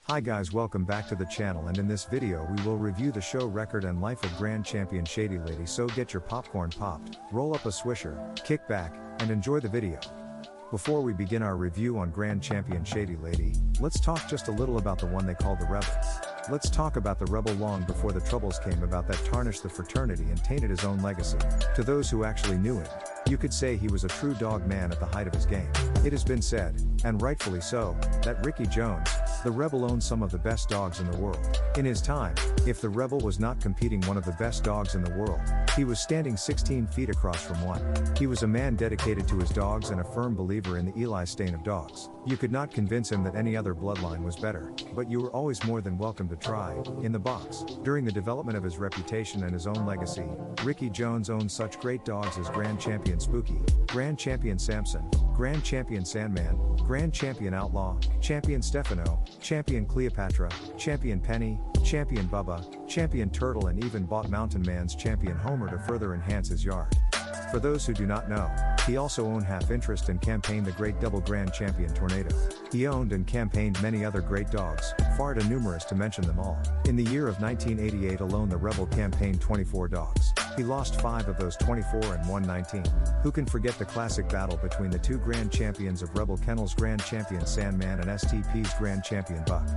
Hi guys, welcome back to the channel, and in this video we will review the show record and life of Grand Champion Shady Lady, so get your popcorn popped, roll up a swisher, kick back, and enjoy the video. Before we begin our review on Grand Champion Shady Lady, let's talk just a little about the one they call the Rebel. Let's talk about the Rebel long before the troubles came about that tarnished the fraternity and tainted his own legacy. To those who actually knew him, you could say he was a true dog man at the height of his game. It has been said, and rightfully so, that Ricky Jones, the Rebel, owned some of the best dogs in the world. In his time, if the Rebel was not competing one of the best dogs in the world, he was standing 16 feet across from one. He was a man dedicated to his dogs and a firm believer in the Eli strain of dogs. You could not convince him that any other bloodline was better, but you were always more than welcome to try, in the box. During the development of his reputation and his own legacy, Ricky Jones owned such great dogs as Grand Champion Spooky, Grand Champion Samson, Grand Champion Sandman, Grand Champion Outlaw, Champion Stefano, Champion Cleopatra, Champion Penny, Champion Bubba, Champion Turtle, and even bought Mountain Man's Champion Homer to further enhance his yard. For those who do not know, he also owned half interest and campaigned the great double Grand Champion Tornado. He owned and campaigned many other great dogs, far too numerous to mention them all. In the year of 1988 alone, the Rebel campaigned 24 dogs. He lost 5 of those 24 and won 19. Who can forget the classic battle between the two Grand Champions of Rebel Kennels, Grand Champion Sandman and STP's Grand Champion Buck?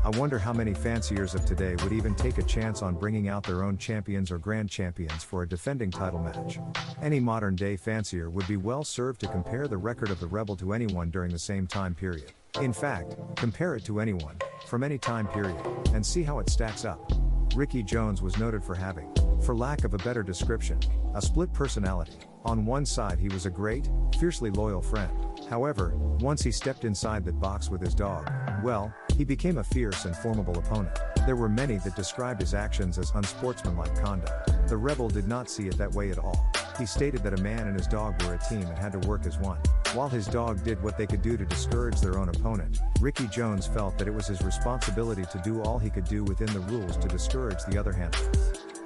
I wonder how many fanciers of today would even take a chance on bringing out their own champions or Grand Champions for a defending title match. Any modern day fancier would be well served to compare the record of the Rebel to anyone during the same time period. In fact, compare it to anyone, from any time period, and see how it stacks up. Ricky Jones was noted for having, for lack of a better description, a split personality. On one side he was a great, fiercely loyal friend. However, once he stepped inside that box with his dog, well, he became a fierce and formidable opponent. There were many that described his actions as unsportsmanlike conduct. The Rebel did not see it that way at all. He stated that a man and his dog were a team and had to work as one. While his dog did what they could do to discourage their own opponent, Ricky Jones felt that it was his responsibility to do all he could do within the rules to discourage the other handler.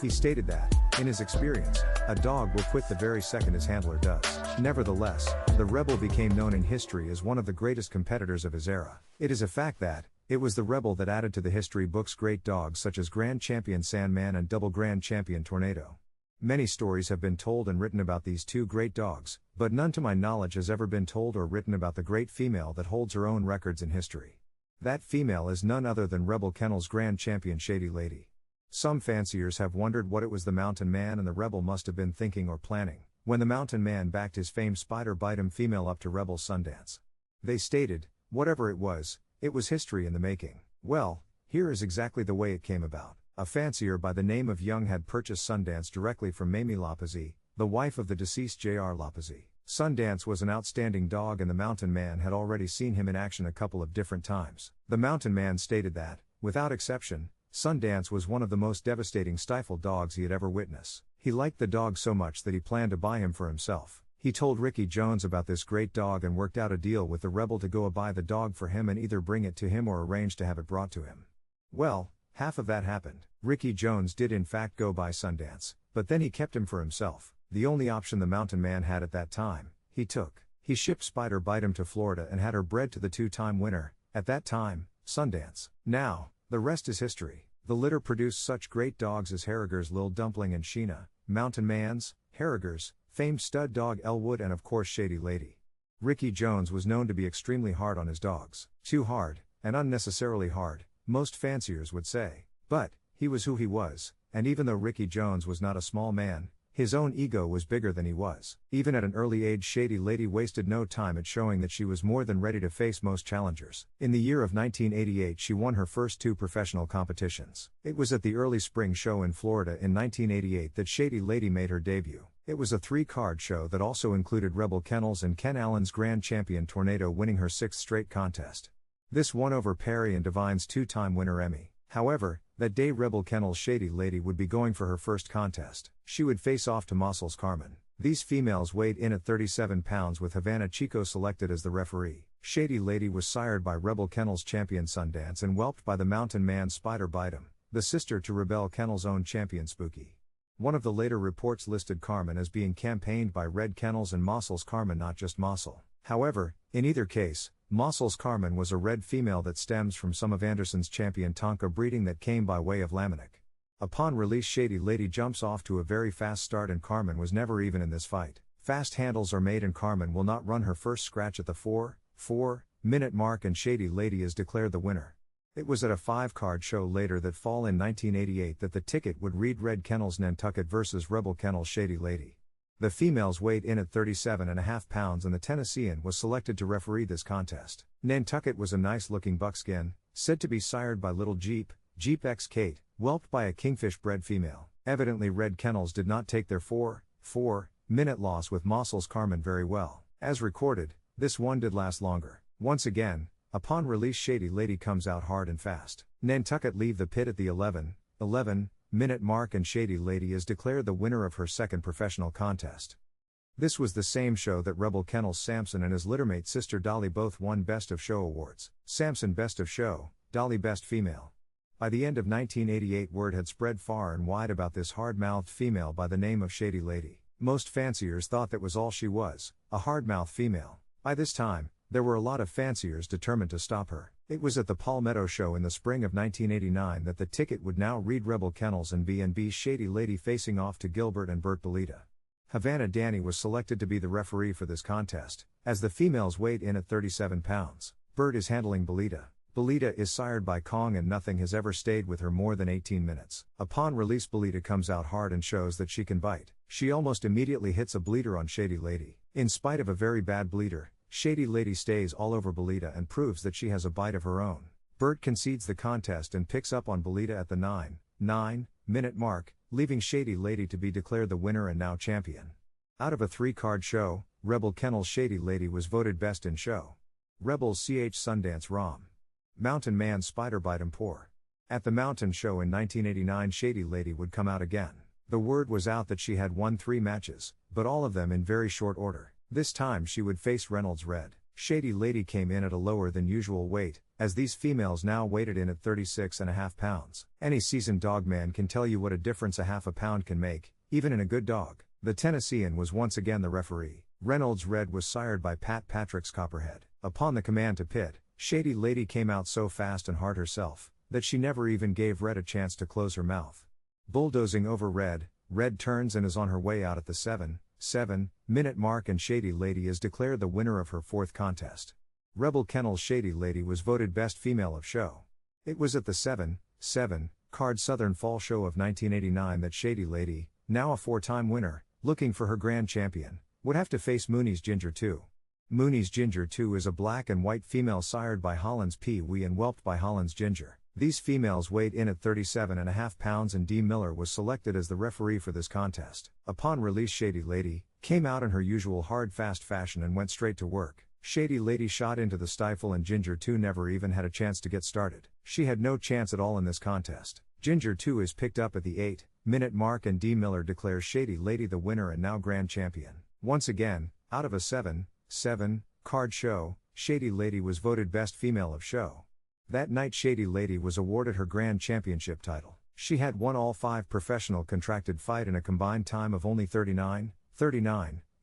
He stated that, in his experience, a dog will quit the very second his handler does. Nevertheless, the Rebel became known in history as one of the greatest competitors of his era. It is a fact that, it was the Rebel that added to the history books great dogs such as Grand Champion Sandman and Double Grand Champion Tornado. Many stories have been told and written about these two great dogs, but none to my knowledge has ever been told or written about the great female that holds her own records in history. That female is none other than Rebel Kennels Grand Champion Shady Lady. Some fanciers have wondered what it was the Mountain Man and the Rebel must have been thinking or planning, when the Mountain Man backed his famed Spider Bite-'em female up to Rebel Sundance. They stated, whatever it was history in the making. Well, here is exactly the way it came about. A fancier by the name of Young had purchased Sundance directly from Mamie Lapazzi, the wife of the deceased J.R. Lapazzi. Sundance was an outstanding dog and the Mountain Man had already seen him in action a couple of different times. The Mountain Man stated that, without exception, Sundance was one of the most devastating stifled dogs he had ever witnessed. He liked the dog so much that he planned to buy him for himself. He told Ricky Jones about this great dog and worked out a deal with the Rebel to go buy the dog for him and either bring it to him or arrange to have it brought to him. Well, half of that happened. Ricky Jones did in fact go buy Sundance, but then he kept him for himself. The only option the Mountain Man had at that time, he took. He shipped Spider Bite-'em to Florida and had her bred to the two-time winner, at that time, Sundance. Now, the rest is history. The litter produced such great dogs as Harriger's Lil Dumpling and Sheena, Mountain Man's, Harriger's, famed stud dog Elwood, and of course Shady Lady. Ricky Jones was known to be extremely hard on his dogs. Too hard, and unnecessarily hard, most fanciers would say. But, he was who he was, and even though Ricky Jones was not a small man, his own ego was bigger than he was. Even at an early age, Shady Lady wasted no time at showing that she was more than ready to face most challengers. In the year of 1988 she won her first 2 professional competitions. It was at the early spring show in Florida in 1988 that Shady Lady made her debut. It was a 3-card show that also included Rebel Kennels and Ken Allen's Grand Champion Tornado, winning her 6th straight contest. This won over Perry and Divine's 2-time winner Emmy. However, that day Rebel Kennels Shady Lady would be going for her first contest. She would face off to Muscles Carmen. These females weighed in at 37 pounds with Havana Chico selected as the referee. Shady Lady was sired by Rebel Kennels champion Sundance and whelped by the Mountain Man Spider Bite-'em, the sister to Rebel Kennels' own champion Spooky. One of the later reports listed Carmen as being campaigned by Red Kennels and Muscles Carmen, not just Muscle. However, in either case, Mossel's Carmen was a red female that stems from some of Anderson's champion Tonka breeding that came by way of Lamanic. Upon release, Shady Lady jumps off to a very fast start and Carmen was never even in this fight. Fast handles are made and Carmen will not run her first scratch at the 4-minute mark and Shady Lady is declared the winner. It was at a 5-card show later that fall in 1988 that the ticket would read Red Kennels Nantucket vs Rebel Kennels Shady Lady. The females weighed in at 37.5 pounds and the Tennessean was selected to referee this contest. Nantucket was a nice-looking buckskin, said to be sired by Little Jeep X Kate, whelped by a kingfish-bred female. Evidently Red Kennels did not take their 4-minute loss with Mossel's Carmen very well. As recorded, this one did last longer. Once again, upon release Shady Lady comes out hard and fast. Nantucket leave the pit at the 11-minute mark and Shady Lady is declared the winner of her second professional contest. This was the same show that Rebel Kennels Samson and his littermate sister Dolly both won Best of Show awards. Samson Best of Show, Dolly Best Female. By the end of 1988 word had spread far and wide about this hard-mouthed female by the name of Shady Lady. Most fanciers thought that was all she was, a hard-mouthed female. By this time, there were a lot of fanciers determined to stop her. It was at the Palmetto Show in the spring of 1989 that the ticket would now read Rebel Kennels and B&B Shady Lady facing off to Gilbert and Bert Belita. Havana Danny was selected to be the referee for this contest, as the females weighed in at 37 pounds. Bert is handling Belita. Belita is sired by Kong and nothing has ever stayed with her more than 18 minutes. Upon release Belita comes out hard and shows that she can bite. She almost immediately hits a bleeder on Shady Lady. In spite of a very bad bleeder, Shady Lady stays all over Belita and proves that she has a bite of her own. Bert concedes the contest and picks up on Belita at the 9-minute mark, leaving Shady Lady to be declared the winner and now champion. Out of a 3-card show, Rebel Kennels Shady Lady was voted best in show. Rebels CH Sundance Rom. Mountain Man Spider Bite 'em Poor. At the Mountain Show in 1989 Shady Lady would come out again. The word was out that she had won 3 matches, but all of them in very short order. This time she would face Reynolds Red. Shady Lady came in at a lower than usual weight, as these females now weighted in at 36.5 pounds. Any seasoned dog man can tell you what a difference a half a pound can make, even in a good dog. The Tennessean was once again the referee. Reynolds Red was sired by Pat Patrick's Copperhead. Upon the command to pit, Shady Lady came out so fast and hard herself, that she never even gave Red a chance to close her mouth. Bulldozing over Red, Red turns and is on her way out at the 7-minute mark and Shady Lady is declared the winner of her 4th contest. Rebel Kennels Shady Lady was voted best female of show. It was at the 7-card Southern Fall Show of 1989 that Shady Lady, now a 4-time winner, looking for her grand champion, would have to face Mooney's Ginger 2. Mooney's Ginger 2 is a black and white female sired by Holland's Pee Wee and whelped by Holland's Ginger. These females weighed in at 37.5 pounds and Dee Miller was selected as the referee for this contest. Upon release Shady Lady came out in her usual hard fast fashion and went straight to work. Shady Lady shot into the stifle and Ginger 2 never even had a chance to get started. She had no chance at all in this contest. Ginger 2 is picked up at the 8-minute mark and Dee Miller declares Shady Lady the winner and now grand champion. Once again, out of a 7-card show, Shady Lady was voted best female of show. That night Shady Lady was awarded her grand championship title. She had won all 5 professional contracted fight in a combined time of only 39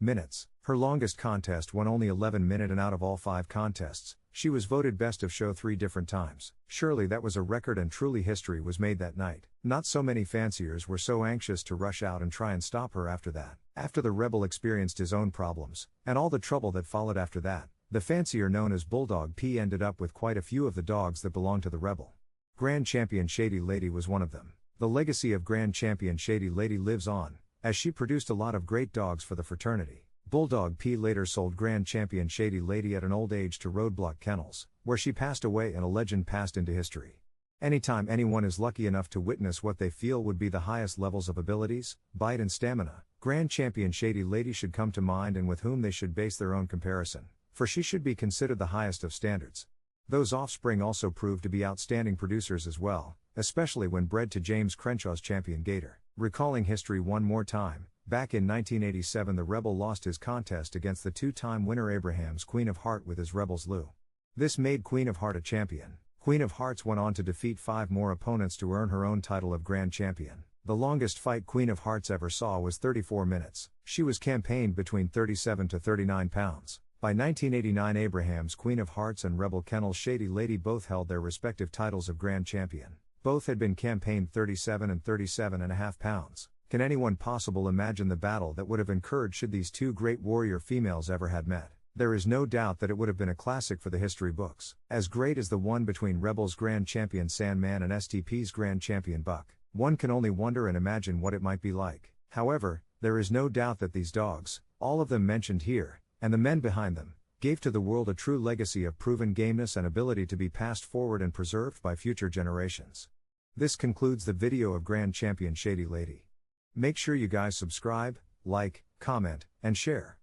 minutes. Her longest contest won only 11 minutes and out of all 5 contests, she was voted best of show 3 different times. Surely that was a record and truly history was made that night. Not so many fanciers were so anxious to rush out and try and stop her after that. After the Rebel experienced his own problems, and all the trouble that followed after that, the fancier known as Bulldog P ended up with quite a few of the dogs that belonged to the Rebel. Grand Champion Shady Lady was one of them. The legacy of Grand Champion Shady Lady lives on, as she produced a lot of great dogs for the fraternity. Bulldog P later sold Grand Champion Shady Lady at an old age to Roadblock Kennels, where she passed away and a legend passed into history. Anytime anyone is lucky enough to witness what they feel would be the highest levels of abilities, bite and stamina, Grand Champion Shady Lady should come to mind and with whom they should base their own comparison, for she should be considered the highest of standards. Those offspring also proved to be outstanding producers as well, especially when bred to James Crenshaw's Champion Gator. Recalling history one more time, back in 1987 the Rebel lost his contest against the 2-time winner Abraham's Queen of Heart with his Rebels Lou. This made Queen of Heart a champion. Queen of Hearts went on to defeat 5 more opponents to earn her own title of Grand Champion. The longest fight Queen of Hearts ever saw was 34 minutes. She was campaigned between 37 to 39 pounds. By 1989, Abraham's Queen of Hearts and Rebel Kennel's Shady Lady both held their respective titles of Grand Champion. Both had been campaigned 37 and 37.5 pounds. Can anyone possible imagine the battle that would have occurred should these two great warrior females ever had met? There is no doubt that it would have been a classic for the history books, as great as the one between Rebel's Grand Champion Sandman and STP's Grand Champion Buck. One can only wonder and imagine what it might be like. However, there is no doubt that these dogs, all of them mentioned here, and the men behind them, gave to the world a true legacy of proven gameness and ability to be passed forward and preserved by future generations. This concludes the video of Grand Champion Shady Lady. Make sure you guys subscribe, like, comment, and share.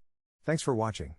Thanks for watching.